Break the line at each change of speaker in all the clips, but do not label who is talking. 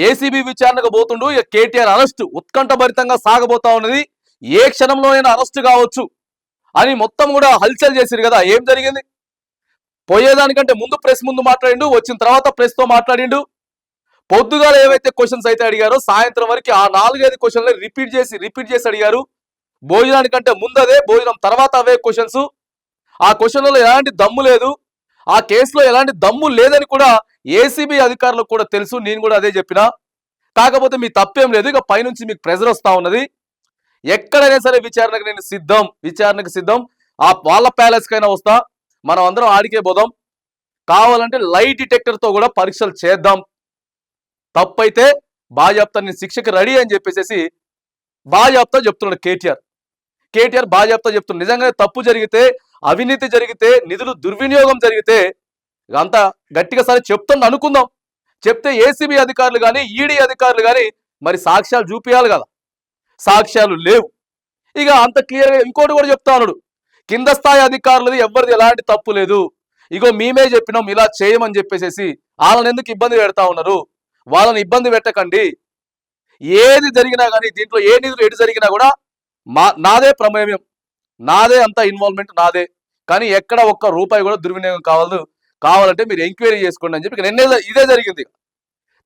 ACB విచారణకు పోతుండు. ఇక కేటీఆర్ అరెస్ట్ ఉత్కంఠభరితంగా సాగబోతా ఉన్నది. ఏ క్షణంలోనైనా అరెస్ట్ కావచ్చు అని మొత్తం కూడా హల్చల్ చేసిరు కదా. ఏం జరిగింది? పోయేదానికంటే ముందు ప్రెస్ ముందు మాట్లాడిండు, వచ్చిన తర్వాత ప్రెస్ తో మాట్లాడిండు. పొద్దుగాల ఏవైతే క్వశ్చన్స్ అయితే అడిగారో సాయంత్రం వరకు ఆ 4-5 క్వశ్చన్లు రిపీట్ చేసి అడిగారు. భోజనానికంటే ముందు అదే, భోజనం తర్వాత అవే క్వశ్చన్స్. ఆ క్వశ్చన్లలో ఎలాంటి దమ్ము లేదు, ఆ కేసులో ఎలాంటి దమ్ము లేదని కూడా ఏసీబీ అధికారులకు కూడా తెలుసు. నేను కూడా అదే చెప్పినా. కాకపోతే మీ తప్పేం లేదు, ఇక పైనుంచి మీకు ప్రెజర్ వస్తా ఉన్నది. ఎక్కడైనా సరే విచారణకు నేను విచారణకు సిద్ధం. ఆ వాళ్ళ ప్యాలెస్ కైనా వస్తా, మనం అందరం ఆడికే పోదాం. కావాలంటే లైట్ డిటెక్టర్ తో కూడా పరీక్షలు చేద్దాం. తప్పైతే బాజాప్తా నేను శిక్షకు రెడీ అని చెప్పేసి బాజాప్తా చెప్తున్నాడు కేటీఆర్ బాజాప్తా చెప్తున్నాడు. నిజంగానే తప్పు జరిగితే, అవినీతి జరిగితే, నిధులు దుర్వినియోగం జరిగితే అంత గట్టిగా సరే చెప్తాను అనుకుందాం. చెప్తే ఏసీబీ అధికారులు కానీ, ఈడీ అధికారులు కానీ మరి సాక్ష్యాలు చూపించాలి కదా. సాక్ష్యాలు లేవు. ఇక అంత క్లియర్గా ఇంకోటి కూడా చెప్తా ఉన్నాడు, కింద స్థాయి అధికారులది ఎవరిది ఎలాంటి తప్పు లేదు, ఇగో మేమే చెప్పినాం ఇలా చేయమని చెప్పేసి వాళ్ళని ఎందుకు ఇబ్బంది పెడతా ఉన్నారు, వాళ్ళని ఇబ్బంది పెట్టకండి. ఏది జరిగినా కానీ దీంట్లో ఏ నిధులు ఎటు జరిగినా కూడా నాదే ప్రమేయం, నాదే అంత ఇన్వాల్వ్మెంట్ నాదే. కానీ ఎక్కడ ఒక్క రూపాయి కూడా దుర్వినియోగం కావాలంటే మీరు ఎంక్వైరీ చేసుకోండి అని చెప్పి నిన్నే ఇదే జరిగింది.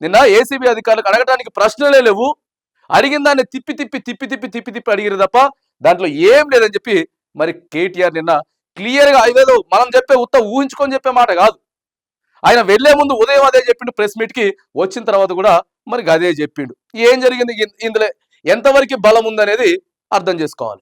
నిన్న ఏసీబీ అధికారులకు అడగడానికి ప్రశ్నలే లేవు. అడిగిన దాన్ని తిప్పి అడిగిరు తప్ప దాంట్లో ఏం లేదని చెప్పి మరి కేటీఆర్ నిన్న క్లియర్గా ఇదేదో మనం చెప్పే ఊహించుకొని చెప్పే మాట కాదు. ఆయన వెళ్లే ముందు ఉదయం అదే చెప్పిండు, ప్రెస్ మీట్ కి వచ్చిన తర్వాత కూడా మరి అదే చెప్పిండు. ఏం జరిగింది ఇందులో ఎంతవరకు బలం ఉందనేది అర్థం చేసుకోవాలి.